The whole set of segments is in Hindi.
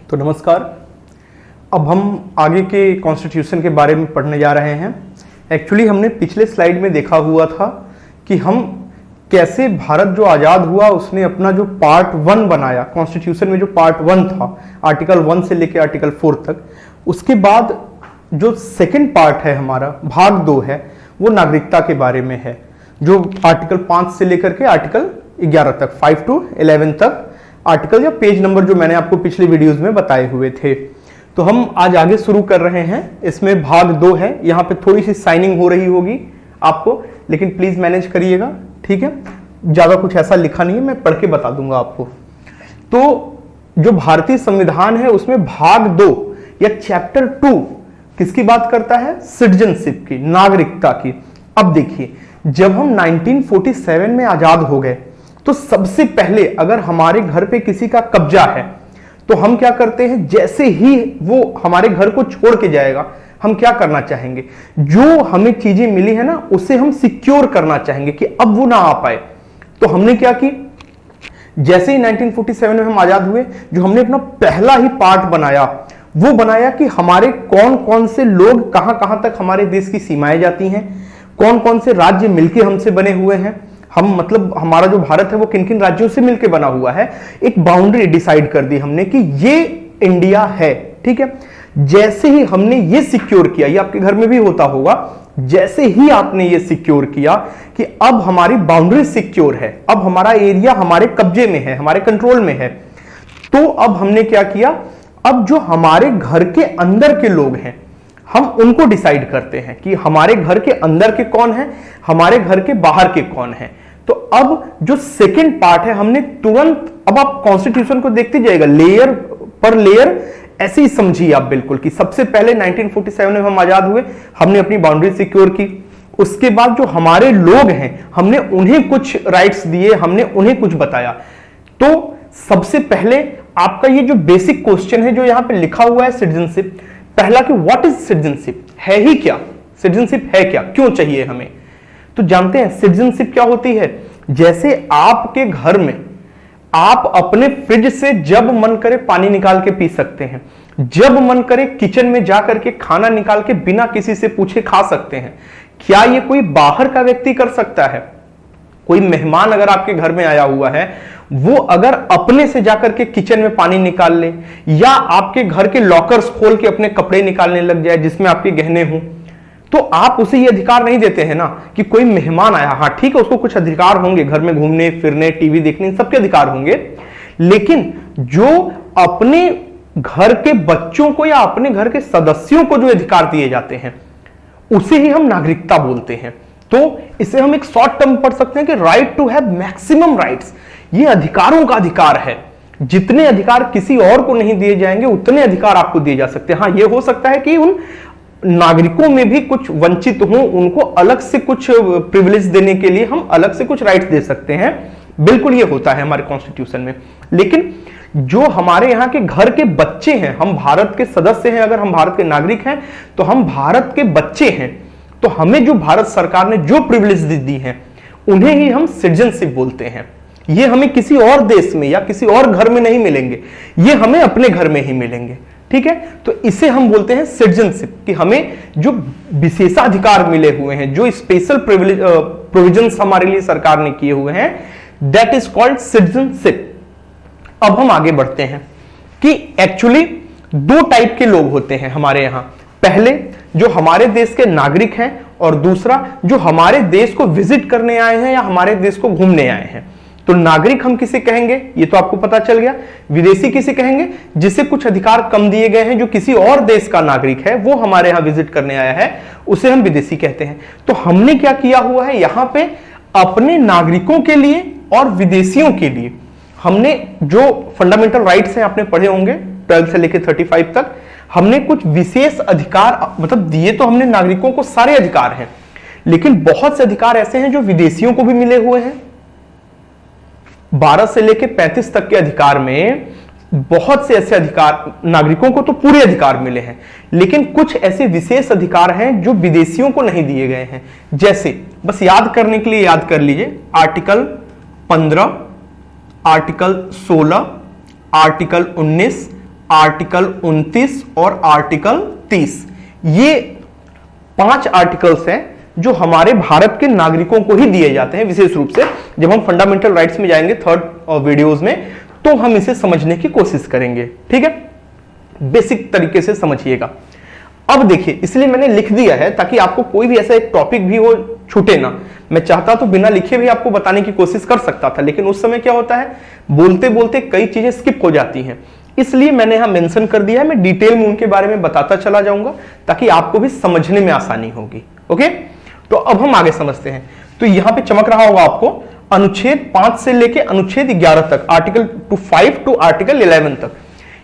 तो नमस्कार। अब हम आगे के कॉन्स्टिट्यूशन के बारे में पढ़ने जा रहे हैं। एक्चुअली हमने पिछले स्लाइड में देखा हुआ था कि हम कैसे भारत जो आज़ाद हुआ उसने अपना जो पार्ट 1 बनाया, कॉन्स्टिट्यूशन में जो पार्ट 1 था आर्टिकल 1 से लेकर आर्टिकल 4 तक, उसके बाद जो सेकंड पार्ट है हमारा भाग 2 है वो नागरिकता के बारे में है, जो आर्टिकल 5 से लेकर के आर्टिकल 11 तक 5 to 11 तक आर्टिकल या पेज नंबर जो मैंने आपको पिछले वीडियोस में बताए हुए थे। तो हम आज आगे शुरू कर रहे हैं। इसमें भाग 2 है। यहाँ पे थोड़ी सी साइनिंग हो रही होगी आपको, लेकिन प्लीज मैनेज करिएगा, ठीक है। ज्यादा कुछ ऐसा लिखा नहीं है, मैं पढ़ के बता दूंगा आपको। तो जो भारतीय संविधान है उसमें भाग 2 या चैप्टर 2 किसकी बात करता है? सिटीजनशिप की, नागरिकता की। अब देखिए, जब हम 1947 में आजाद हो गए तो सबसे पहले अगर हमारे घर पे किसी का कब्जा है तो हम क्या करते हैं, जैसे ही वो हमारे घर को छोड़ के जाएगा हम क्या करना चाहेंगे? जो हमें चीजें मिली है ना उसे हम सिक्योर करना चाहेंगे कि अब वो ना आ पाए। तो हमने क्या की, जैसे ही 1947 में हम आजाद हुए, जो हमने अपना पहला ही पार्ट बनाया वो बनाया कि हमारे कौन कौन से लोग कहां कहां तक हमारे देश की सीमाएं जाती हैं, कौन कौन से राज्य मिलके हमसे बने हुए हैं, हम मतलब हमारा जो भारत है वो किन किन राज्यों से मिलके बना हुआ है। एक बाउंड्री डिसाइड कर दी हमने कि ये इंडिया है, ठीक है। जैसे ही हमने ये सिक्योर किया, ये आपके घर में भी होता होगा, जैसे ही आपने ये सिक्योर किया कि अब हमारी बाउंड्री सिक्योर है, अब हमारा एरिया हमारे कब्जे में है, हमारे कंट्रोल में है, तो अब हमने क्या किया, अब जो हमारे घर के अंदर के लोग हैं हम उनको डिसाइड करते हैं कि हमारे घर के अंदर के कौन हैं, हमारे घर के बाहर के कौन हैं। तो अब जो सेकंड पार्ट है हमने तुरंत, अब आप कॉन्स्टिट्यूशन को देखते जाइएगा लेयर पर लेयर, ऐसे ही समझिए आप बिल्कुल कि सबसे पहले 1947 में हम आजाद हुए, हमने अपनी बाउंड्री सिक्योर की। उसके बाद जो हमारे लोग हैं हमने उन्हें कुछ राइट्स दिए, हमने उन्हें कुछ बताया। तो सबसे पहले आपका ये जो बेसिक क्वेश्चन है जो यहां पे लिखा हुआ है सिटीजनशिप, पहला कि व्हाट इज सिटीजनशिप, है ही क्या, सिटीजनशिप है क्या, क्यों चाहिए हमें? तो जानते हैं सिटीजनशिप क्या होती है? जैसे आपके घर में आप अपने फ्रिज से जब मन करे पानी निकाल के पी सकते हैं, जब मन करे किचन में जाकर के खाना निकाल के बिना किसी से पूछे खा सकते हैं। क्या ये कोई बाहर का व्यक्ति कर सकता है? कोई मेहमान अगर आपके घर में आया हुआ है वो अगर अपने से जाकर के किचन में पानी निकाल ले या आपके घर के लॉकर्स खोल के अपने कपड़े निकालने लग जाए जिसमें आपके गहने हों, तो आप उसे ये अधिकार नहीं देते हैं ना कि कोई मेहमान आया, हाँ ठीक है उसको कुछ अधिकार होंगे, घर में घूमने फिरने टीवी देखने सबके अधिकार होंगे, लेकिन जो अपने घर के बच्चों को या अपने घर के सदस्यों को जो अधिकार दिए जाते हैं उसे ही हम नागरिकता बोलते हैं। तो इसे हम एक शॉर्ट टर्म पढ़ सकते हैं कि right to have maximum rights. ये अधिकारों का अधिकार है, जितने अधिकार किसी और को नहीं दिए जाएंगे उतने अधिकार आपको दिए जा सकते हैं। हाँ, ये हो सकता है कि उन नागरिकों में भी कुछ वंचित हों, उनको अलग से कुछ प्रिविलेज देने के लिए हम अलग से कुछ राइट्स दे सकते हैं, बिल्कुल ये होता है हमारे कॉन्स्टिट्यूशन में। लेकिन जो हमारे यहाँ के घर के बच्चे हैं, हम भारत के सदस्य हैं, अगर हम भारत के नागरिक हैं तो हम भारत के बच्चे हैं, तो हमें जो भारत सरकार ने जो प्रिविलेज दी हैं उन्हें ही हम सिटीजनशिप बोलते हैं। ये हमें किसी और देश में या किसी और घर में नहीं मिलेंगे, ये हमें अपने घर में ही मिलेंगे, ठीक है। तो इसे हम बोलते हैं सिटीजनशिप, कि हमें जो विशेषाधिकार मिले हुए हैं, जो स्पेशल प्रोविजंस हमारे लिए सरकार ने किए हुए हैं, दैट इज कॉल्ड सिटीजनशिप। अब हम आगे बढ़ते हैं कि एक्चुअली 2 टाइप के लोग होते हैं हमारे यहां। पहले जो हमारे देश के नागरिक हैं और दूसरा जो हमारे देश को विजिट करने आए हैं या हमारे देश को घूमने आए हैं। तो नागरिक हम किसे कहेंगे ये तो आपको पता चल गया। विदेशी किसे कहेंगे? जिसे कुछ अधिकार कम दिए गए हैं, जो किसी और देश का नागरिक है वो हमारे यहां विजिट करने आया है, उसे हम विदेशी कहते हैं। तो हमने क्या किया हुआ है यहां पे, अपने नागरिकों के लिए और विदेशियों के लिए हमने जो फंडामेंटल राइट्स हैं आपने पढ़े होंगे 12 से लेकर 35 तक, हमने कुछ विशेष अधिकार मतलब दिए। तो हमने नागरिकों को सारे अधिकार हैं, लेकिन बहुत से अधिकार ऐसे हैं जो विदेशियों को भी मिले हुए हैं। 12 से लेकर 35 तक के अधिकार में बहुत से ऐसे अधिकार, नागरिकों को तो पूरे अधिकार मिले हैं, लेकिन कुछ ऐसे विशेष अधिकार हैं जो विदेशियों को नहीं दिए गए हैं। जैसे बस याद करने के लिए याद कर लीजिए, आर्टिकल 15, आर्टिकल 16, आर्टिकल 19 आर्टिकल 29 और आर्टिकल 30। ये 5 आर्टिकल्स हैं जो हमारे भारत के नागरिकों को ही दिए जाते हैं विशेष रूप से। जब हम फंडामेंटल राइट्स में जाएंगे थर्ड वीडियोस में, तो हम इसे समझने की कोशिश करेंगे। ठीक है, बेसिक तरीके से समझिएगा। अब देखिए, इसलिए मैंने लिख दिया है ताकि आपको कोई भी ऐसा एक टॉपिक भी हो छूटे ना। मैं चाहता तो बिना लिखे भी आपको बताने की कोशिश कर सकता था, लेकिन उस समय क्या होता है, बोलते बोलते कई चीजें स्किप हो जाती हैं। इसलिए मैंने यहां मेंशन कर दिया है, मैं डिटेल में उनके बारे में बताता चला जाऊंगा ताकि आपको भी समझने में आसानी होगी। ओके, तो अब हम आगे समझते हैं। तो यहां पे चमक रहा होगा आपको अनुच्छेद 5 से लेके अनुच्छेद 11 तक, आर्टिकल 5 टू आर्टिकल 11 तक।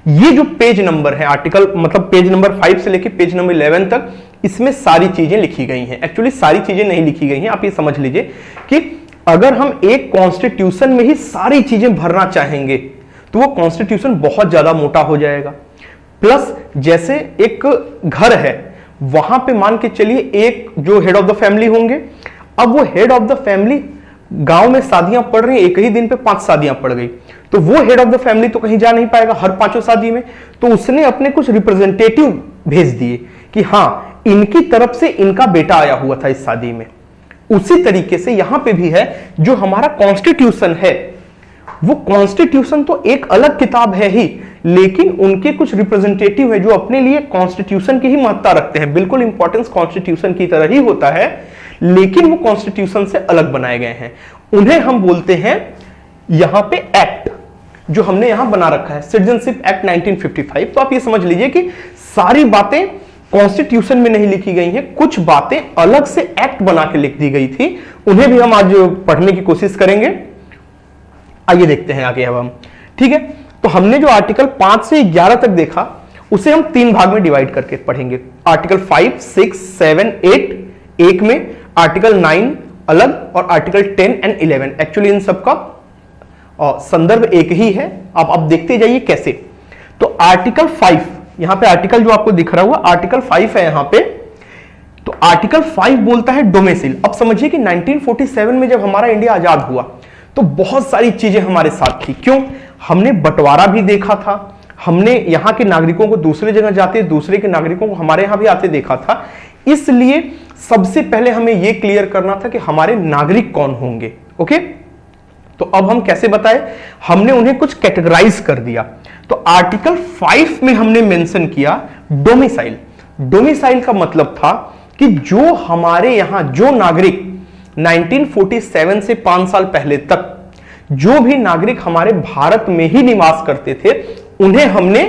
ये जो पेज नंबर है, आर्टिकल मतलब पेज नंबर 5 से लेके पेज नंबर 11 तक, इसमें सारी चीजें लिखी गई हैं। एक्चुअली सारी चीजें नहीं लिखी गई हैं, आप ये समझ लीजिए कि अगर हम एक कॉन्स्टिट्यूशन में ही सारी चीजें भरना चाहेंगे तो वो कॉन्स्टिट्यूशन बहुत ज्यादा मोटा हो जाएगा। प्लस जैसे एक घर है, वहां पे मान के चलिए एक जो हेड ऑफ द फैमिली होंगे, अब वो हेड ऑफ द फैमिली गांव में शादियां पड़ रही, एक ही दिन पे 5 शादियां पड़ गई, तो वो हेड ऑफ द फैमिली तो कहीं जा नहीं पाएगा हर 5 शादी में। तो उसने अपने कुछ रिप्रेजेंटेटिव भेज दिए कि हां, इनकी तरफ से इनका बेटा आया हुआ था इस शादी में। उसी तरीके से यहां पे भी है, जो हमारा कॉन्स्टिट्यूशन है, वो कॉन्स्टिट्यूशन तो एक अलग किताब है ही, लेकिन उनके कुछ रिप्रेजेंटेटिव है जो अपने लिए कॉन्स्टिट्यूशन की ही महत्ता रखते हैं। बिल्कुल इंपॉर्टेंस कॉन्स्टिट्यूशन की तरह ही होता है, लेकिन वो कॉन्स्टिट्यूशन से अलग बनाए गए हैं। उन्हें हम बोलते हैं यहां पे एक्ट, जो हमने यहां बना रखा है, सिटीजनशिप एक्ट 1955। तो आप ये समझ लीजिए कि सारी बातें कॉन्स्टिट्यूशन में नहीं लिखी गई हैं, कुछ बातें अलग से एक्ट बना के लिख दी गई थी। उन्हें भी हम आज पढ़ने की कोशिश करेंगे। आइए देखते हैं आगे अब हम। ठीक है, तो हमने जो आर्टिकल 5 से 11 तक देखा, उसे हम 3 भाग में डिवाइड करके पढ़ेंगे। आर्टिकल 5, 6, 7, 8 एक में, आर्टिकल 9 अलग, और आर्टिकल 10 एंड 11। एक्चुअली इन सबका संदर्भ एक ही है। अब देखते जाइए कैसे। तो आर्टिकल 5, यहां पे आर्टिकल जो आपको दिख रहा हुआ आर्टिकल 5 है यहां पे। तो आर्टिकल 5 बोलता है डोमिसाइल। अब समझिए कि 1947 में जब हमारा इंडिया आजाद हुआ तो बहुत सारी चीजें हमारे साथ थी। क्यों? हमने बंटवारा भी देखा था, हमने यहां के नागरिकों को दूसरे जगह जाते, दूसरे के नागरिकों को हमारे यहां भी आते देखा था। इसलिए सबसे पहले हमें यह क्लियर करना था कि हमारे नागरिक कौन होंगे। ओके, तो अब हम कैसे बताएं? हमने उन्हें कुछ कैटेगराइज कर दिया। तो आर्टिकल 5 में हमने मेंशन किया डोमिसाइल। डोमिसाइल का मतलब था कि जो हमारे यहां जो नागरिक 1947 से 5 साल पहले तक जो भी नागरिक हमारे भारत में ही निवास करते थे, उन्हें हमने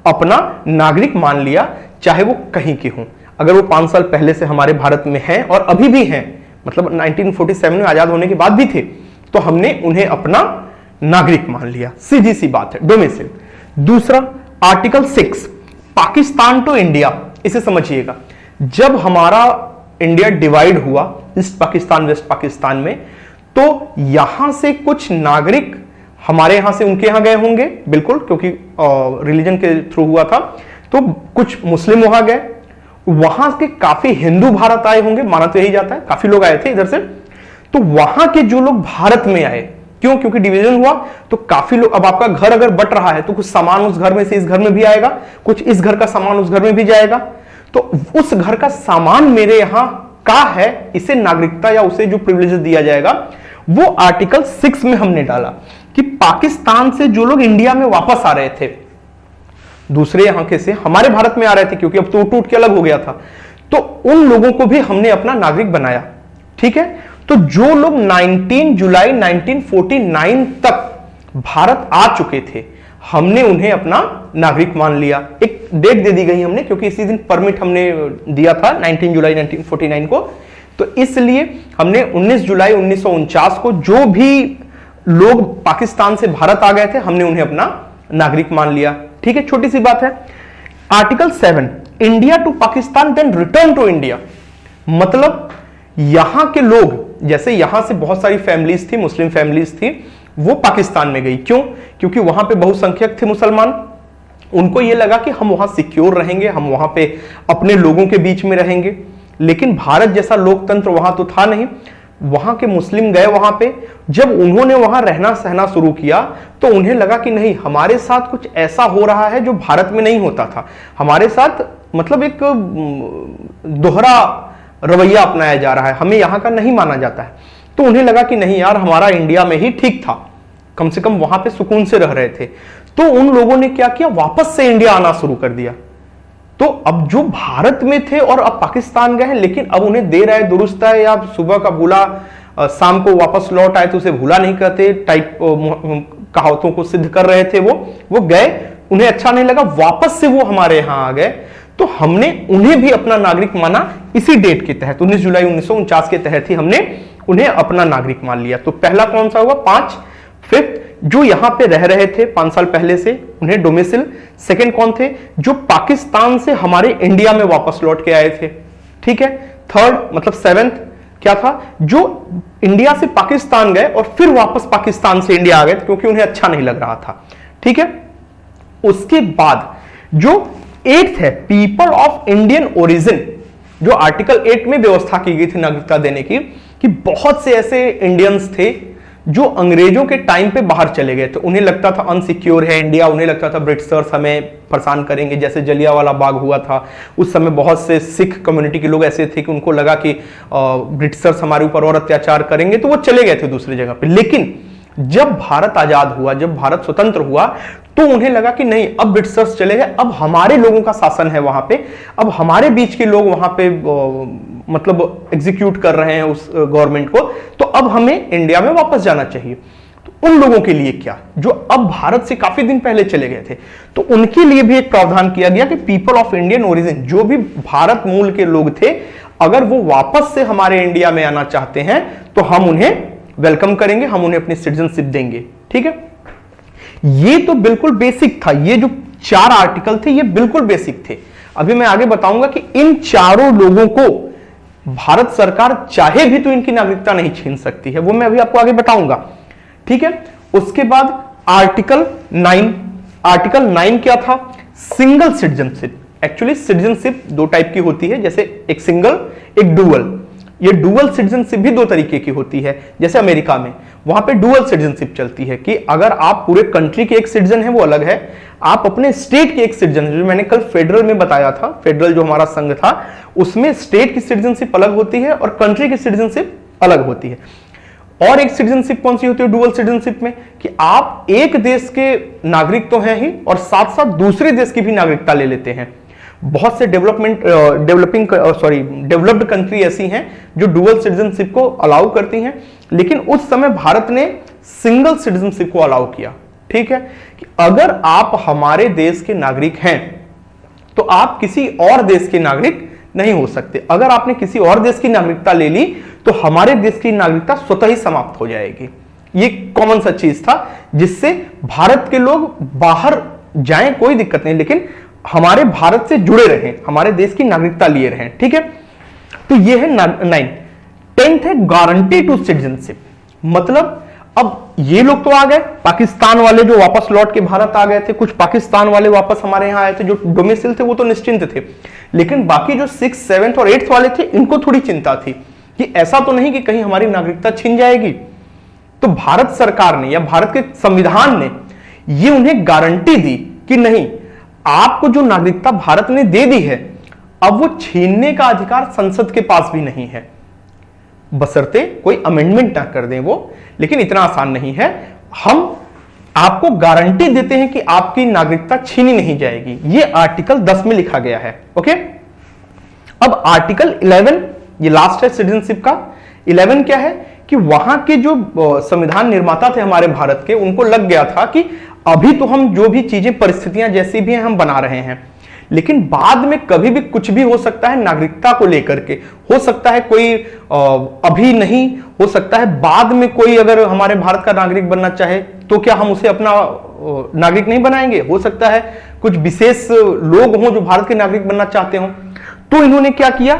अपना नागरिक मान लिया, चाहे वो कहीं के हों। अगर वो 5 साल पहले से हमारे भारत में हैं और अभी भी हैं, मतलब 1947 में आजाद होने के बाद भी थे, तो हमने उन्हें अपना नागरिक मान लिया। सीधी सी बात है, डोमिसाइल। दूसरा आर्टिकल 6, पाकिस्तान टू इंडिया। इसे समझिएगा, जब हमारा इंडिया डिवाइड हुआ ईस्ट पाकिस्तान वेस्ट पाकिस्तान में, तो यहां से कुछ नागरिक हमारे यहां से उनके यहां गए होंगे, बिल्कुल, क्योंकि रिलीजन के थ्रू हुआ था। तो कुछ मुस्लिम वहां गए, वहां के काफी हिंदू भारत आए होंगे, माना तो यही जाता है, काफी लोग आए थे इधर से। तो वहां के जो लोग भारत में आए, क्यों? क्योंकि डिवीजन हुआ तो काफी लोग। अब आपका घर अगर बट रहा है तो कुछ सामान उस घर में से इस घर में भी आएगा, कुछ इस घर का सामान उस घर में भी जाएगा। तो उस घर का सामान मेरे यहां का है, इसे नागरिकता या उसे जो प्रिविलेज दिया जाएगा, वो आर्टिकल 6 में हमने डाला कि पाकिस्तान से जो लोग इंडिया में वापस आ रहे थे, दूसरे यहां के से हमारे भारत में आ रहे थे, क्योंकि अब तो टूट के अलग हो गया था, तो उन लोगों को भी हमने अपना नागरिक बनाया। ठीक है, तो जो लोग 19 जुलाई 1949 तक भारत आ चुके थे, हमने उन्हें अपना नागरिक मान लिया। एक डेट दे दी गई हमने, क्योंकि इसी दिन परमिट हमने दिया था 19 जुलाई 1949 को। तो इसलिए हमने 19 जुलाई 1949 को जो भी लोग पाकिस्तान से भारत आ गए थे, हमने उन्हें अपना नागरिक मान लिया। ठीक है, छोटी सी बात है। Article 7, India to Pakistan then return to India. मतलब यहां के लोग, जैसे यहां से बहुत सारी फैमिलीज थी, मुस्लिम फैमिलीज थी, वो पाकिस्तान में गई। क्यों? क्योंकि वहां पे बहुसंख्यक थे मुसलमान। उनको यह लगा कि हम वहां सिक्योर रहेंगे, हम वहां पे अपने लोगों के बीच में रहेंगे। लेकिन भारत जैसा लोकतंत्र वहां तो था नहीं। वहां के मुस्लिम गए वहां पे, जब उन्होंने वहां रहना सहना शुरू किया तो उन्हें लगा कि नहीं, हमारे साथ कुछ ऐसा हो रहा है जो भारत में नहीं होता था, हमारे साथ मतलब एक दोहरा रवैया अपनाया जा रहा है, हमें यहां का नहीं माना जाता है। तो उन्हें लगा कि नहीं यार, हमारा इंडिया में ही ठीक था, कम से कम वहां पे सुकून से रह रहे थे। तो उन लोगों ने क्या किया, वापस से इंडिया आना शुरू कर दिया। तो अब जो भारत में थे और अब पाकिस्तान गए हैं, लेकिन अब उन्हें देर आए दुरुस्त है, या सुबह का भूला शाम को वापस लौट आए तो उसे भूला नहीं कहते टाइप कहावतों को सिद्ध कर रहे थे। वो गए, उन्हें अच्छा नहीं लगा, वापस से वो हमारे यहां आ गए। तो हमने उन्हें भी अपना नागरिक माना इसी डेट के तहत, 19 जुलाई 1949 के तहत ही हमने उन्हें अपना नागरिक मान लिया। तो पहला कौन सा हुआ, 5 5th जो यहां पे रह रहे थे 5 साल पहले से, उन्हें डोमिसिल। सेकंड कौन थे, जो पाकिस्तान से हमारे इंडिया में वापस लौट के आए थे, ठीक है। थर्ड मतलब 7th क्या था, जो इंडिया से पाकिस्तान गए और फिर वापस पाकिस्तान से इंडिया आ गए क्योंकि उन्हें अच्छा नहीं लग रहा था, ठीक है। उसके बाद जो 8th है, पीपल ऑफ इंडियन ओरिजिन, जो आर्टिकल 8 में व्यवस्था की गई थी नागरिकता देने की, कि बहुत से ऐसे इंडियंस थे जो अंग्रेजों के टाइम पे बाहर चले गए थे, उन्हें लगता था अनसिक्योर है इंडिया, उन्हें लगता था ब्रिटिशर्स हमें परेशान करेंगे, जैसे जलियांवाला बाग हुआ था उस समय बहुत से सिख कम्युनिटी के लोग ऐसे थे कि उनको लगा कि ब्रिटिशर्स हमारे ऊपर और अत्याचार करेंगे, तो वो चले गए थे दूसरी जगह पे। लेकिन जब भारत आजाद हुआ, जब भारत स्वतंत्र हुआ, तो उन्हें लगा कि नहीं, अब ब्रिटिशर्स चले गए, अब हमारे लोगों का शासन है वहां पे, अब हमारे बीच के लोग वहां पे मतलब एग्जीक्यूट कर रहे हैं उस गवर्नमेंट को, तो अब हमें इंडिया में वापस जाना चाहिए। तो उन लोगों के लिए क्या, जो अब भारत से काफी दिन पहले चले गए थे, तो उनके लिए भी एक प्रावधान किया गया कि पीपल ऑफ इंडियन ओरिजिन, जो भी भारत मूल के लोग थे, अगर वो वापस से हमारे इंडिया में आना चाहते हैं तो हम उन्हें वेलकम करेंगे, हम उन्हें अपनी सिटीजनशिप देंगे, ठीक है। ये तो बिल्कुल बेसिक था, ये जो 4 आर्टिकल थे ये बिल्कुल बेसिक थे। अभी मैं आगे बताऊंगा कि इन चारों लोगों को भारत सरकार चाहे भी तो इनकी नागरिकता नहीं छीन सकती है, वो मैं अभी आपको आगे बताऊंगा, ठीक है। उसके बाद आर्टिकल 9, आर्टिकल 9 क्या था, single citizenship. Actually citizenship 2 type की होती है, जैसे एक सिंगल एक डुअल। ये डुअल सिटीजनशिप भी 2 तरीके की होती है, जैसे अमेरिका में वहां पे डुअल सिटीजनशिप चलती है कि अगर आप पूरे कंट्री के एक सिटीजन है वो अलग है, आप अपने स्टेट के एक सिटीजन, जो मैंने कल फेडरल में बताया था, फेडरल जो हमारा संघ था उसमें स्टेट की सिटीजनशिप अलग होती है और कंट्री की सिटीजनशिप अलग होती है। और एक सिटीजनशिप कौन सी होती है डुअल सिटीजनशिप में, कि आप एक देश के नागरिक तो हैं ही और साथ साथ दूसरे देश की भी नागरिकता ले लेते हैं। बहुत से डेवलप्ड कंट्री ऐसी हैं जो डुअल सिटीजनशिप को अलाउ करती हैं, लेकिन उस समय भारत ने सिंगल सिटीजनशिप को अलाउ किया, ठीक है। कि अगर आप हमारे देश के नागरिक हैं तो आप किसी और देश के नागरिक नहीं हो सकते। अगर आपने किसी और देश की नागरिकता ले ली तो हमारे देश की नागरिकता स्वतः ही समाप्त हो जाएगी। ये कॉमन सा चीज था जिससे भारत के लोग बाहर जाएं कोई दिक्कत नहीं, लेकिन हमारे भारत से जुड़े रहें, हमारे देश की नागरिकता लिए रहें, ठीक है। तो ये है 9। 10th है गारंटी टू सिटीजनशिप, मतलब अब ये लोग तो आ गए, पाकिस्तान वाले जो वापस लौट के भारत आ गए थे, कुछ पाकिस्तान वाले वापस हमारे यहां आए थे, जो डोमिसाइल थे वो तो निश्चिंत थे, लेकिन बाकी जो 6th 7th और 8th वाले थे इनको थोड़ी चिंता थी कि ऐसा तो नहीं कि कहीं हमारी नागरिकता छिन जाएगी। तो भारत सरकार ने या भारत के संविधान ने ये उन्हें गारंटी दी कि नहीं, आपको जो नागरिकता भारत ने दे दी है अब वो छीनने का अधिकार संसद के पास भी नहीं है, बशर्ते कोई अमेंडमेंट ना कर दें वो। लेकिन इतना आसान नहीं है, हम आपको गारंटी देते हैं कि आपकी नागरिकता छीनी नहीं जाएगी। ये आर्टिकल 10 में लिखा गया है, ओके। अब आर्टिकल 11, ये लास्ट है सिटीजनशिप का। 11 क्या है कि वहां के जो संविधान निर्माता थे हमारे भारत के, उनको लग गया था कि अभी तो हम जो भी चीजें परिस्थितियां जैसी भी हैं हम बना रहे हैं, लेकिन बाद में कभी भी कुछ भी हो सकता है नागरिकता को लेकर के। हो सकता है कोई अभी नहीं, हो सकता है बाद में कोई अगर हमारे भारत का नागरिक बनना चाहे तो क्या हम उसे अपना नागरिक नहीं बनाएंगे। हो सकता है कुछ विशेष लोग हों जो भारत के नागरिक बनना चाहते हों। तो इन्होंने क्या किया,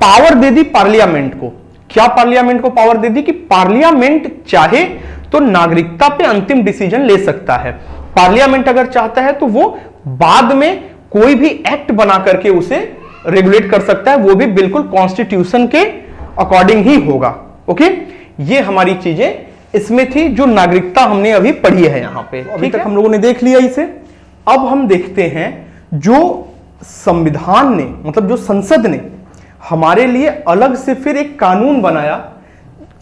पावर दे दी पार्लियामेंट को। क्या पार्लियामेंट को पावर दे दी कि पार्लियामेंट चाहे तो नागरिकता पे अंतिम डिसीजन ले सकता है। पार्लियामेंट अगर चाहता है तो वो बाद में कोई भी एक्ट बना करके उसे रेगुलेट कर सकता है, वो भी बिल्कुल कॉन्स्टिट्यूशन के अकॉर्डिंग ही होगा, ओके, ये हमारी चीजें इसमें थी जो नागरिकता हमने अभी पढ़ी है यहां पे। अभी तक हम लोगों ने देख लिया इसे। अब हम देखते हैं जो संविधान ने, मतलब जो संसद ने हमारे लिए अलग से फिर एक कानून बनाया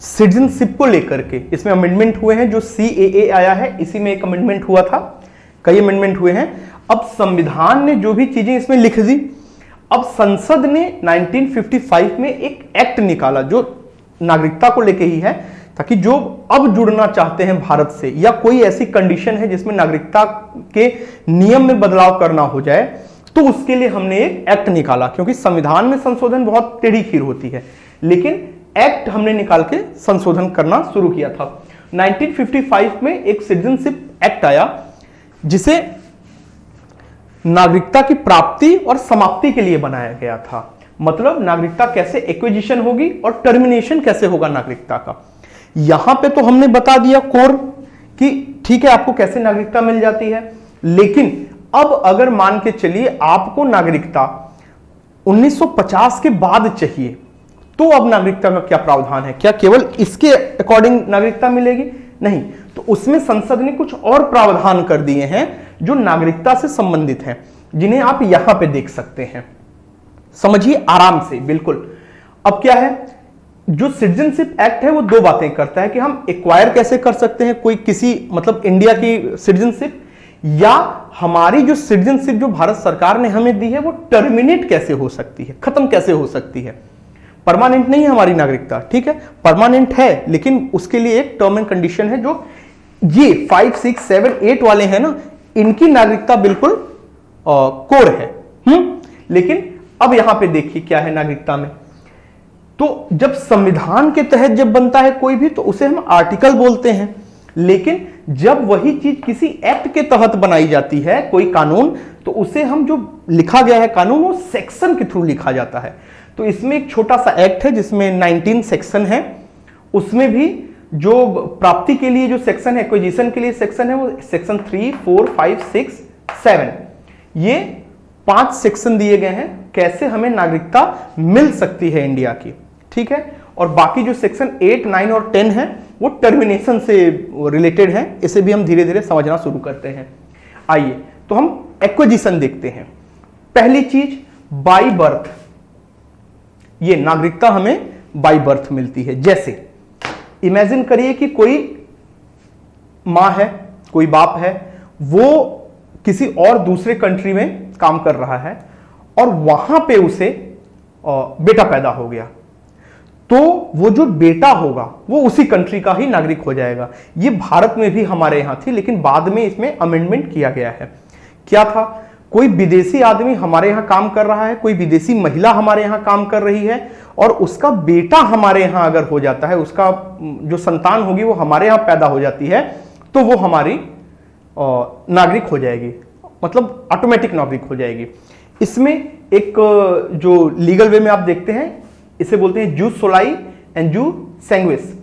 सिटीजनशिप को लेकर के। इसमें अमेंडमेंट हुए हैं, जो CAA आया है इसी में एक अमेंडमेंट हुआ था, कई अमेंडमेंट हुए हैं। अब संविधान ने जो भी चीजें इसमें लिख दी, अब संसद ने 1955 में एक एक्ट निकाला जो नागरिकता को लेके ही है, ताकि जो अब जुड़ना चाहते हैं भारत से या कोई ऐसी कंडीशन है जिसमें नागरिकता के नियम में बदलाव करना हो जाए, तो उसके लिए हमने एक एक्ट निकाला। क्योंकि संविधान में संशोधन बहुत टेढ़ी खीर होती है, लेकिन एक्ट हमने निकाल के संशोधन करना शुरू किया था। 1955 में एक सिटीजनशिप एक्ट आया जिसे नागरिकता की प्राप्ति और समाप्ति के लिए बनाया गया था। मतलब नागरिकता कैसे एक्विजिशन होगी और टर्मिनेशन कैसे होगा नागरिकता का। यहां पे तो हमने बता दिया कोर कि ठीक है आपको कैसे नागरिकता मिल जाती है, लेकिन अब अगर मान के चलिए आपको नागरिकता 1950 के बाद चाहिए, तो अब नागरिकता का क्या प्रावधान है? क्या केवल इसके अकॉर्डिंग नागरिकता मिलेगी? नहीं, तो उसमें संसद ने कुछ और प्रावधान कर दिए हैं जो नागरिकता से संबंधित हैं, जिन्हें आप यहां पे देख सकते हैं। समझिए आराम से, बिल्कुल। अब क्या है, जो सिटीजनशिप एक्ट है वो दो बातें करता है कि हम एक्वायर कैसे कर सकते हैं कोई किसी, मतलब इंडिया की सिटीजनशिप, या हमारी जो सिटीजनशिप जो भारत सरकार ने हमें दी है वो टर्मिनेट कैसे हो सकती है, खत्म कैसे हो सकती है। परमानेंट नहीं है हमारी नागरिकता, ठीक है, परमानेंट है, लेकिन उसके लिए एक टर्म एंड कंडीशन है। जो ये 5, 6, 7, 8 वाले हैं ना, इनकी नागरिकता बिल्कुल कोर है। लेकिन अब यहां पे देखिए क्या है नागरिकता में, तो जब संविधान के तहत जब बनता है कोई भी, तो उसे हम आर्टिकल बोलते हैं। लेकिन जब वही चीज किसी एक्ट के तहत बनाई जाती है, कोई कानून, तो उसे हम जो लिखा गया है कानून, वो सेक्शन के थ्रू लिखा जाता है। तो इसमें एक छोटा सा एक्ट है जिसमें 19 सेक्शन है, उसमें भी जो प्राप्ति के लिए जो सेक्शन है, एक्विजिशन के लिए सेक्शन है, वो सेक्शन 3, 4, 5, 6, 7, ये 5 सेक्शन दिए गए हैं कैसे हमें नागरिकता मिल सकती है इंडिया की, ठीक है। और बाकी जो सेक्शन 8, 9 और 10 है वो टर्मिनेशन से रिलेटेड है। इसे भी हम धीरे धीरे समझना शुरू करते हैं। आइए तो हम एक्विजिशन देखते हैं। पहली चीज बाई बर्थ, ये नागरिकता हमें बाई बर्थ मिलती है। जैसे इमेजिन करिए कि कोई मां है, कोई बाप है, वो किसी और दूसरे कंट्री में काम कर रहा है और वहां पे उसे बेटा पैदा हो गया, तो वो जो बेटा होगा वो उसी कंट्री का ही नागरिक हो जाएगा। ये भारत में भी हमारे यहां थी, लेकिन बाद में इसमें अमेंडमेंट किया गया है। क्या था, कोई विदेशी आदमी हमारे यहां काम कर रहा है, कोई विदेशी महिला हमारे यहां काम कर रही है, और उसका बेटा हमारे यहां अगर हो जाता है, उसका जो संतान होगी वो हमारे यहां पैदा हो जाती है, तो वो हमारी नागरिक हो जाएगी, मतलब ऑटोमेटिक नागरिक हो जाएगी। इसमें एक जो लीगल वे में आप देखते हैं, इसे बोलते हैं जूस सोलाई एंड जूस सैंग्विस।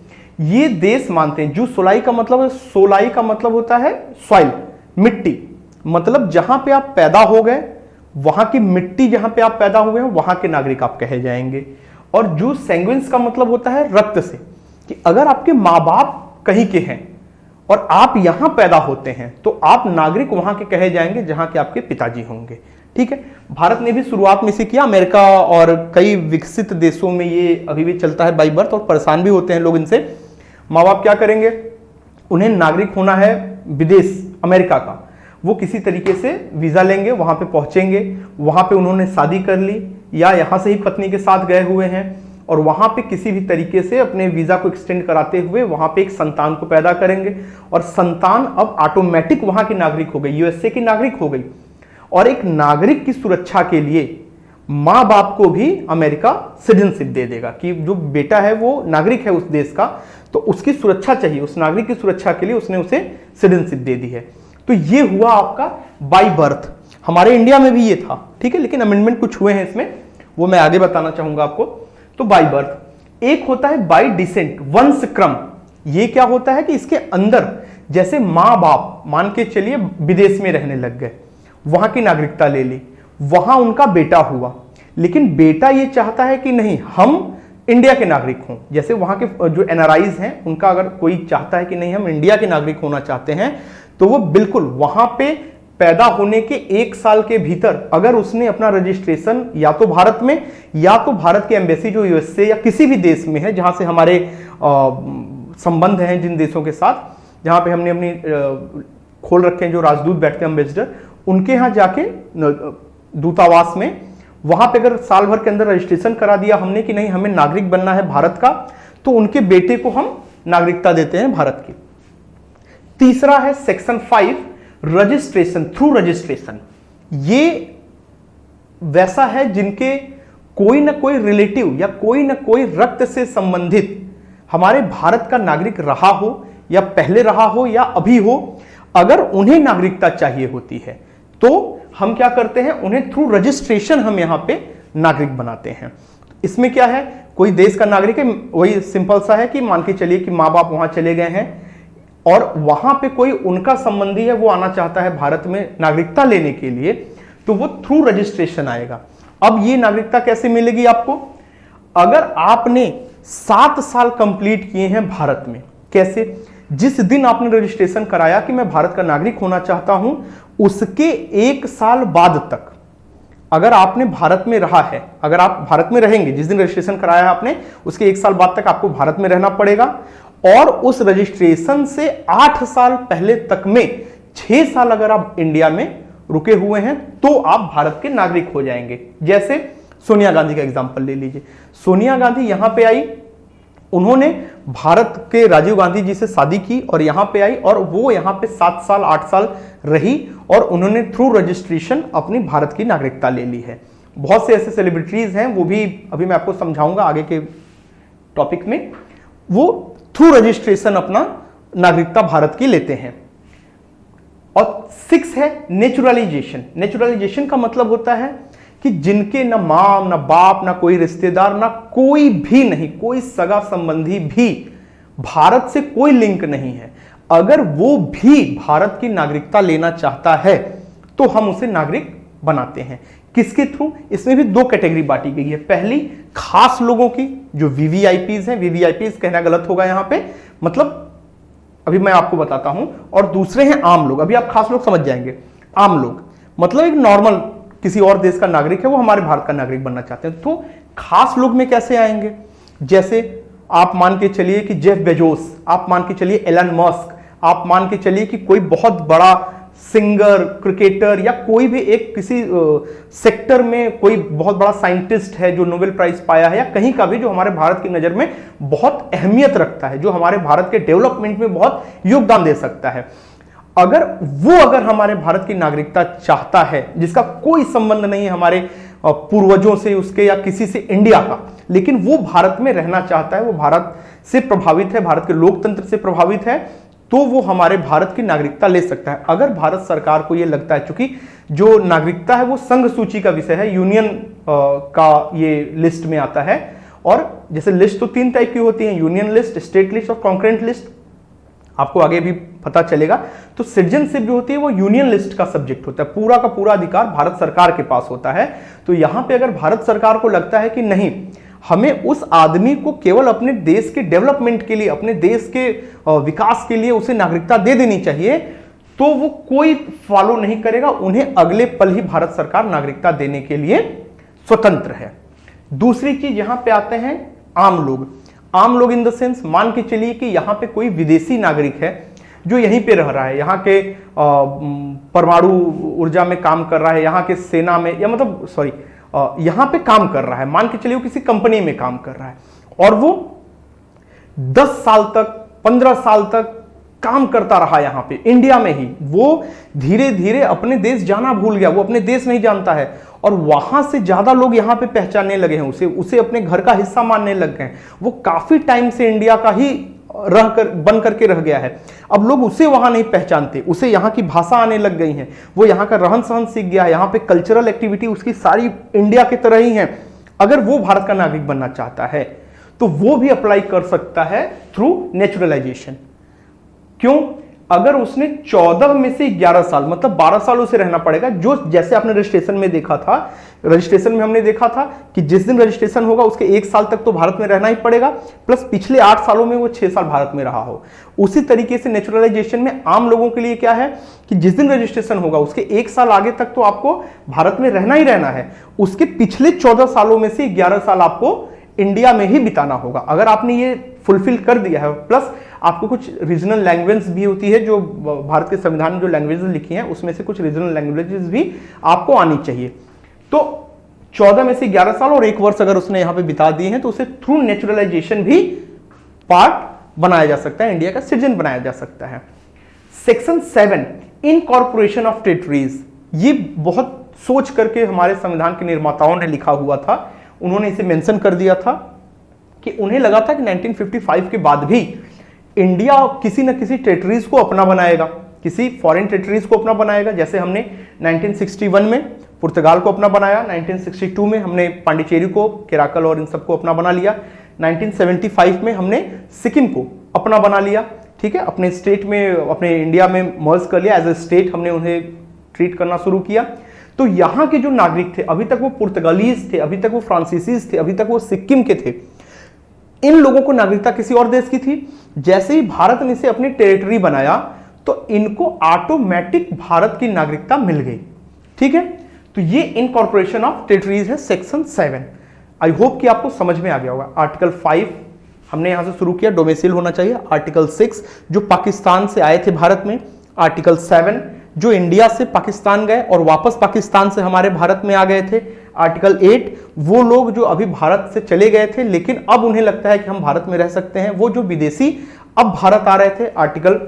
ये देश मानते हैं, जूस सोलाई का मतलब है, सोलाई का मतलब होता है सॉइल, मिट्टी, मतलब जहां पे आप पैदा हो गए, वहां की मिट्टी जहां पे आप पैदा हुए हैं वहां के नागरिक आप कहे जाएंगे। और जूस सैंग्विन्स का मतलब होता है रक्त से, कि अगर आपके माँ बाप कहीं के हैं और आप यहां पैदा होते हैं तो आप नागरिक वहां के कहे जाएंगे जहां के आपके पिताजी होंगे, ठीक है। भारत ने भी शुरुआत में से किया, अमेरिका और कई विकसित देशों में ये अभी भी चलता है बाई बर्थ, और परेशान भी होते हैं लोग इनसे। माँ बाप क्या करेंगे, उन्हें नागरिक होना है विदेश अमेरिका का, वो किसी तरीके से वीजा लेंगे, वहां पे पहुंचेंगे, वहां पे उन्होंने शादी कर ली या यहां से ही पत्नी के साथ गए हुए हैं, और वहां पे किसी भी तरीके से अपने वीजा को एक्सटेंड कराते हुए वहां पे एक संतान को पैदा करेंगे, और संतान अब ऑटोमेटिक वहां की नागरिक हो गई, यूएसए की नागरिक हो गई। और एक नागरिक की सुरक्षा के लिए मां बाप को भी अमेरिका सिटीजनशिप दे देगा कि जो बेटा है वो नागरिक है उस देश का, तो उसकी सुरक्षा चाहिए, उस नागरिक की सुरक्षा के लिए उसने उसे सिटीजनशिप दे दी है। तो ये हुआ आपका बाई बर्थ। हमारे इंडिया में भी ये था, ठीक है, लेकिन अमेंडमेंट कुछ हुए हैं इसमें, वो मैं आगे बताना चाहूंगा आपको। तो बाई बर्थ एक होता है बाई डिसेंट, वंश क्रम। ये क्या होता है कि इसके अंदर जैसे मां बाप मान के चलिए विदेश में रहने लग गए, वहां की नागरिकता ले ली, वहां उनका बेटा हुआ, लेकिन बेटा ये चाहता है कि नहीं, हम इंडिया के नागरिक हों। जैसे वहां के जो एनआरआईज हैं उनका अगर कोई चाहता है कि नहीं हम इंडिया के नागरिक होना चाहते हैं, तो वो बिल्कुल वहां पे पैदा होने के 1 साल के भीतर अगर उसने अपना रजिस्ट्रेशन या तो भारत में या तो भारत के एम्बेसी जो यूएसए या किसी भी देश में है जहां से हमारे संबंध हैं, जिन देशों के साथ जहां पे हमने अपनी खोल रखे हैं जो राजदूत बैठते हैं, एम्बेसडर, उनके यहां जाके दूतावास में वहां पे अगर साल भर के अंदर रजिस्ट्रेशन करा दिया हमने कि नहीं हमें नागरिक बनना है भारत का, तो उनके बेटे को हम नागरिकता देते हैं भारत की। तीसरा है सेक्शन 5 रजिस्ट्रेशन थ्रू रजिस्ट्रेशन। ये वैसा है जिनके कोई ना कोई रिलेटिव या कोई ना कोई रक्त से संबंधित हमारे भारत का नागरिक रहा हो या पहले रहा हो या अभी हो, अगर उन्हें नागरिकता चाहिए होती है तो हम क्या करते हैं, उन्हें थ्रू रजिस्ट्रेशन हम यहां पे नागरिक बनाते हैं। इसमें क्या है, कोई देश का नागरिक है, वही सिंपल सा है कि मान के चलिए कि माँ बाप वहां चले गए हैं और वहां पे कोई उनका संबंधी है, वो आना चाहता है भारत में नागरिकता लेने के लिए, तो वो थ्रू रजिस्ट्रेशन आएगा। अब ये नागरिकता कैसे मिलेगी आपको, अगर आपने 7 साल कंप्लीट किए हैं भारत में। कैसे, जिस दिन आपने रजिस्ट्रेशन कराया कि मैं भारत का नागरिक होना चाहता हूं, उसके 1 साल बाद तक अगर आपने भारत में रहा है, अगर आप भारत में रहेंगे, जिस दिन रजिस्ट्रेशन कराया है आपने उसके 1 साल बाद तक आपको भारत में रहना पड़ेगा, और उस रजिस्ट्रेशन से 8 साल पहले तक में 6 साल अगर आप इंडिया में रुके हुए हैं तो आप भारत के नागरिक हो जाएंगे। जैसे सोनिया गांधी का एग्जांपल ले लीजिए। सोनिया गांधी यहां पे आई, उन्होंने भारत के राजीव गांधी जी से शादी की और यहां पे आई और वो यहां पे 7 साल 8 साल रही और उन्होंने थ्रू रजिस्ट्रेशन अपनी भारत की नागरिकता ले ली है। बहुत से ऐसे सेलिब्रिटीज हैं, वो भी अभी मैं आपको समझाऊंगा आगे के टॉपिक में, वो थ्रू रजिस्ट्रेशन अपना नागरिकता भारत की लेते हैं। और 6 है नेचुरलाइजेशन। नेचुरलाइजेशन का मतलब होता है कि जिनके ना मां ना बाप ना कोई रिश्तेदार ना कोई भी नहीं, कोई सगा संबंधी भी भारत से कोई लिंक नहीं है, अगर वो भी भारत की नागरिकता लेना चाहता है तो हम उसे नागरिक बनाते हैं। किसके थ्रू, इसमें भी 2 कैटेगरी बांटी गई है। पहली खास लोगों की जो वीवीआईपीज हैं, वीवीआईपीज कहना गलत होगा यहां पे, मतलब अभी मैं आपको बताता हूं, और दूसरे हैं आम लोग। अभी आप खास लोग समझ जाएंगे। आम लोग मतलब एक नॉर्मल किसी और देश का नागरिक है, वो हमारे भारत का नागरिक बनना चाहते हैं। तो खास लोग में कैसे आएंगे, जैसे आप मान के चलिए कि जेफ बेजोस, आप मान के चलिए एलन मस्क, आप मान के चलिए कि कोई बहुत बड़ा सिंगर, क्रिकेटर या कोई भी एक किसी सेक्टर में कोई बहुत बड़ा साइंटिस्ट है जो नोबेल प्राइज पाया है, या कहीं का भी जो हमारे भारत की नजर में बहुत अहमियत रखता है, जो हमारे भारत के डेवलपमेंट में बहुत योगदान दे सकता है, अगर हमारे भारत की नागरिकता चाहता है, जिसका कोई संबंध नहीं है हमारे पूर्वजों से उसके या किसी से इंडिया का, लेकिन वो भारत में रहना चाहता है, वो भारत से प्रभावित है, भारत के लोकतंत्र से प्रभावित है, तो वो हमारे भारत की नागरिकता ले सकता है। अगर भारत सरकार को यह लगता है, चूंकि जो नागरिकता है वो संघ सूची का विषय है, यूनियन का ये लिस्ट में आता है, और जैसे लिस्ट तो 3 टाइप की होती है, यूनियन लिस्ट, स्टेट लिस्ट और कॉन्करेंट लिस्ट, आपको आगे भी पता चलेगा। तो सिटीजनशिप जो होती है वो यूनियन लिस्ट का सब्जेक्ट होता है, पूरा का पूरा अधिकार भारत सरकार के पास होता है। तो यहां पे अगर भारत सरकार को लगता है कि नहीं, हमें उस आदमी को केवल अपने देश के डेवलपमेंट के लिए, अपने देश के विकास के लिए उसे नागरिकता दे देनी चाहिए, तो वो कोई फॉलो नहीं करेगा, उन्हें अगले पल ही भारत सरकार नागरिकता देने के लिए स्वतंत्र है। दूसरी चीज यहां पे आते हैं आम लोग। आम लोग इन द सेंस, मान के चलिए कि यहां पे कोई विदेशी नागरिक है जो यहीं पे रह रहा है, यहाँ के परमाणु ऊर्जा में काम कर रहा है, यहाँ के सेना में, या मतलब सॉरी यहां पे काम कर रहा है, मान के चलिए वो किसी कंपनी में काम कर रहा है, और वो 10 साल तक 15 साल तक काम करता रहा यहां पे इंडिया में ही, वो धीरे धीरे अपने देश जाना भूल गया, वो अपने देश नहीं जानता है, और वहां से ज्यादा लोग यहां पे पहचानने लगे हैं उसे अपने घर का हिस्सा मानने लग गए हैं। वो काफी टाइम से इंडिया का ही बन करके रह गया है, अब लोग उसे वहां नहीं पहचानते, उसे यहाँ की भाषा आने लग गई है, वो यहाँ का रहन सहन सीख गया है, यहाँ पे कल्चरल एक्टिविटी उसकी सारी इंडिया की तरह ही है। अगर वो भारत का नागरिक बनना चाहता है तो वो भी अप्लाई कर सकता है थ्रू नेचुरलाइजेशन। क्यों? अगर उसने 14 में से 11 साल मतलब 12 साल उसे रहना पड़ेगा, जो जैसे आपने रजिस्ट्रेशन में देखा था, रजिस्ट्रेशन में हमने देखा था कि जिस दिन रजिस्ट्रेशन होगा उसके 1 साल तक तो भारत में रहना ही पड़ेगा, प्लस पिछले 8 सालों में वो 6 साल भारत में रहा हो। उसी तरीके से नेचुरलाइजेशन में आम लोगों के लिए क्या है कि जिस दिन रजिस्ट्रेशन होगा उसके 1 साल आगे तक तो आपको भारत में रहना ही रहना है, उसके पिछले 14 सालों में से 11 साल आपको इंडिया में ही बिताना होगा। अगर आपने ये फुलफिल कर दिया है, प्लस आपको कुछ रीजनल लैंग्वेज भी होती है, जो भारत के संविधान में जो लैंग्वेजेस लिखी हैं उसमें से कुछ रीजनल लैंग्वेजेस भी आपको आनी चाहिए। तो 14 में से 11 साल और 1 वर्ष अगर उसने यहां पे बिता दिए हैं तो उसे थ्रू नेचुरलाइजेशन भी पार्ट बनाया जा सकता है, इंडिया का सिटीजन बनाया जा सकता है। सेक्शन 7 इनकॉर्पोरेशन ऑफ टेरिटरीज, ये बहुत सोच करके हमारे संविधान के निर्माताओं ने लिखा हुआ था। उन्होंने इसे मेंशन कर दिया था कि उन्हें लगा था कि 1955 के बाद भी इंडिया किसी न किसी टेरिटरीज को अपना बनाएगा, किसी फॉरेन टेरिटरीज को अपना बनाएगा। जैसे हमने 1961 में पुर्तगाल को अपना बनाया, 1962 में हमने पांडिचेरी को, केराकल और इन सबको अपना बना लिया, 1975 में हमने सिक्किम को अपना बना लिया, ठीक है, अपने स्टेट में, अपने इंडिया में मर्ज कर लिया, एज ए स्टेट हमने उन्हें ट्रीट करना शुरू किया। तो यहां के जो नागरिक थे, अभी तक वो पुर्तगालीज थे, अभी तक वो फ्रांसीसीज थे, अभी तक वो सिक्किम के थे, इन लोगों को नागरिकता किसी और देश की थी। जैसे ही भारत ने इसे अपनी टेरिटरी बनाया तो इनको ऑटोमेटिक भारत की नागरिकता मिल गई, ठीक है। तो ये इनकॉर्पोरेशन ऑफ टेरिटरीज है सेक्शन 7। आई होप कि आपको समझ में आ गया होगा। आर्टिकल 5 हमने यहां से शुरू किया, डोमिसाइल होना चाहिए। आर्टिकल 6 जो पाकिस्तान से आए थे भारत में, आर्टिकल 7 जो इंडिया से पाकिस्तान गए और वापस पाकिस्तान से हमारे भारत में आ गए थे, आर्टिकल 8 वो लोग जो अभी भारत से चले गए थे लेकिन अब उन्हें लगता है कि हम भारत में रह सकते हैं, वो जो विदेशी अब भारत आ रहे थे, आर्टिकल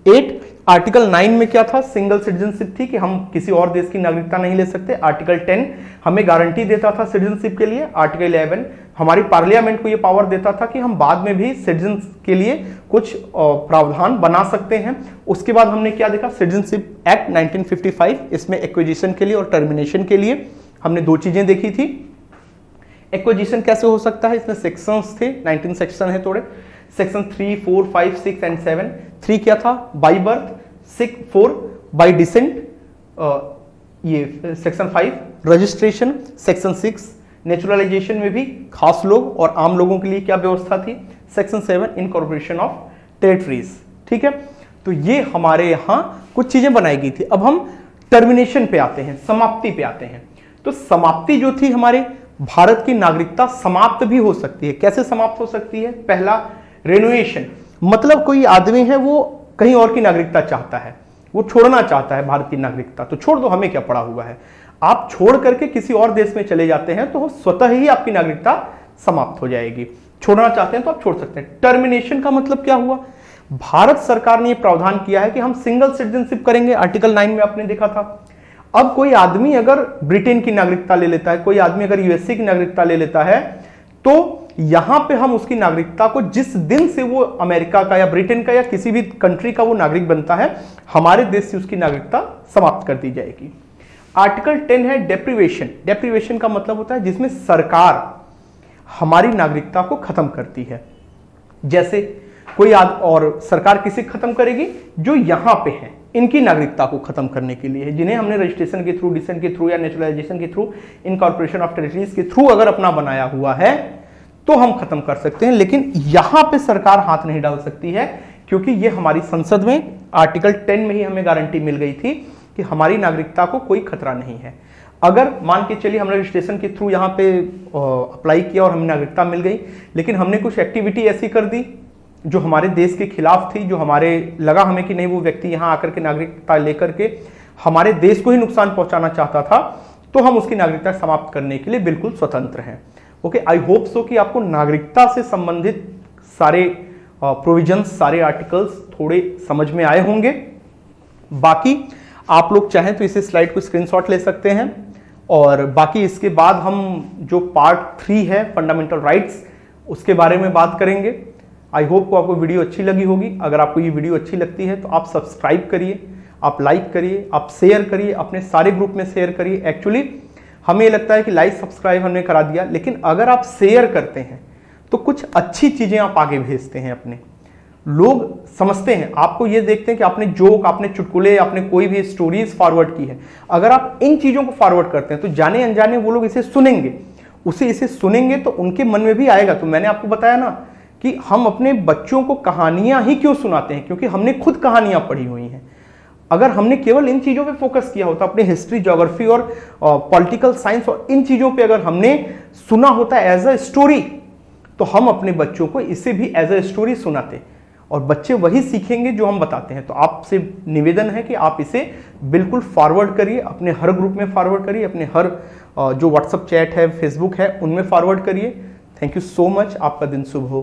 8। आर्टिकल 9 में क्या था, सिंगल सिटीजनशिप थी कि हम किसी और देश की नागरिकता नहीं ले सकते। आर्टिकल 10 हमें गारंटी देता था सिटीजनशिप के लिए। आर्टिकल 11 हमारी पार्लियामेंट को यह पावर देता था कि हम बाद में भी सिटीजन के लिए कुछ प्रावधान बना सकते हैं। उसके बाद हमने क्या देखा, सिटीजनशिप एक्ट 1955, इसमें एक्विजिशन के लिए और टर्मिनेशन के लिए हमने 2 चीजें देखी थी। एक्विजिशन कैसे हो सकता है, इसमें सेक्शंस थे, 19 सेक्शन है थोड़े, सेक्शन 3, 4, 5, 6 एंड 7। 3 क्या था, बाई बर्थ, 4 बाई डिसेंट, ये सेक्शन 5 रजिस्ट्रेशन, सेक्शन 6 नेचुरलाइजेशन में भी खास लोग और आम लोगों के लिए क्या व्यवस्था थी, सेक्शन 7 इनकॉर्पोरेशन ऑफ टेरिटरीज, ठीक है। तो ये हमारे यहां कुछ चीजें बनाई गई थी। अब हम टर्मिनेशन पे आते हैं, समाप्ति पे आते हैं। तो समाप्ति जो थी, हमारे भारत की नागरिकता समाप्त भी हो सकती है। कैसे समाप्त हो सकती है, पहला रेनोवेशन, मतलब कोई आदमी है वो कहीं और की नागरिकता चाहता है, वो छोड़ना चाहता है भारत की नागरिकता, तो छोड़ दो, हमें क्या पड़ा हुआ है। आप छोड़ करके किसी और देश में चले जाते हैं तो स्वतः ही आपकी नागरिकता समाप्त हो जाएगी। छोड़ना चाहते हैं तो आप छोड़ सकते हैं। टर्मिनेशन का मतलब क्या हुआ, भारत सरकार ने यह प्रावधान किया है कि हम सिंगल सिटीजनशिप करेंगे। आर्टिकल 9 में आपने देखा था। अब कोई आदमी अगर ब्रिटेन की नागरिकता ले लेता है, कोई आदमी अगर यूएसए की नागरिकता ले लेता है, तो यहां पे हम उसकी नागरिकता को जिस दिन से वो अमेरिका का या ब्रिटेन का या किसी भी कंट्री का वो नागरिक बनता है, हमारे देश से उसकी नागरिकता समाप्त कर दी जाएगी। आर्टिकल 10 है डेप्रीवेशन। डेप्रीवेशन का मतलब होता है जिसमें सरकार हमारी नागरिकता को खत्म करती है। जैसे कोई और सरकार किसे खत्म करेगी, जो यहां पे है, इनकी नागरिकता को खत्म करने के लिए, जिन्हें हमने रजिस्ट्रेशन के थ्रू, डिसेंट के थ्रू या नेचुरलाइजेशन के थ्रू, इनकॉर्पोरेशन ऑफ टेरिटरीज के थ्रू अगर अपना बनाया हुआ है तो हम खत्म कर सकते हैं। लेकिन यहां पे सरकार हाथ नहीं डाल सकती है, क्योंकि ये हमारी संसद में आर्टिकल 10 में ही हमें गारंटी मिल गई थी कि हमारी नागरिकता को कोई खतरा नहीं है। अगर मान के चलिए हमने रजिस्ट्रेशन के थ्रू यहाँ पे अप्लाई किया और हमें नागरिकता मिल गई, लेकिन हमने कुछ एक्टिविटी ऐसी कर दी जो हमारे देश के खिलाफ थी, जो हमारे लगा हमें कि नहीं वो व्यक्ति यहाँ आकर के नागरिकता लेकर के हमारे देश को ही नुकसान पहुंचाना चाहता था, तो हम उसकी नागरिकता समाप्त करने के लिए बिल्कुल स्वतंत्र हैं। ओके, आई होप सो कि आपको नागरिकता से संबंधित सारे प्रोविजंस, सारे आर्टिकल्स थोड़े समझ में आए होंगे। बाकी आप लोग चाहें तो इसे स्लाइड को स्क्रीनशॉट ले सकते हैं, और बाकी इसके बाद हम जो पार्ट 3 है फंडामेंटल राइट्स, उसके बारे में बात करेंगे। आई होप को आपको वीडियो अच्छी लगी होगी। अगर आपको ये वीडियो अच्छी लगती है तो आप सब्सक्राइब करिए, आप लाइक करिए, आप शेयर करिए, अपने सारे ग्रुप में शेयर करिए। एक्चुअली हमें लगता है कि लाइक सब्सक्राइब हमने करा दिया, लेकिन अगर आप शेयर करते हैं तो कुछ अच्छी चीजें आप आगे भेजते हैं अपने, लोग समझते हैं, आपको ये देखते हैं कि आपने जोक, आपने चुटकुले, आपने कोई भी स्टोरीज फॉरवर्ड की है, अगर आप इन चीज़ों को फॉरवर्ड करते हैं तो जाने अनजाने वो लोग इसे सुनेंगे, इसे सुनेंगे तो उनके मन में भी आएगा। तो मैंने आपको बताया ना कि हम अपने बच्चों को कहानियां ही क्यों सुनाते हैं, क्योंकि हमने खुद कहानियां पढ़ी हुई हैं। अगर हमने केवल इन चीज़ों पे फोकस किया होता, अपने हिस्ट्री, ज्योग्राफी और पॉलिटिकल साइंस और इन चीज़ों पे अगर हमने सुना होता एज अ स्टोरी, तो हम अपने बच्चों को इसे भी एज अ स्टोरी सुनाते और बच्चे वही सीखेंगे जो हम बताते हैं। तो आपसे निवेदन है कि आप इसे बिल्कुल फॉरवर्ड करिए, अपने हर ग्रुप में फॉरवर्ड करिए, अपने हर जो व्हाट्सएप चैट है, फेसबुक है, उनमें फॉरवर्ड करिए। थैंक यू सो मच, आपका दिन शुभ हो।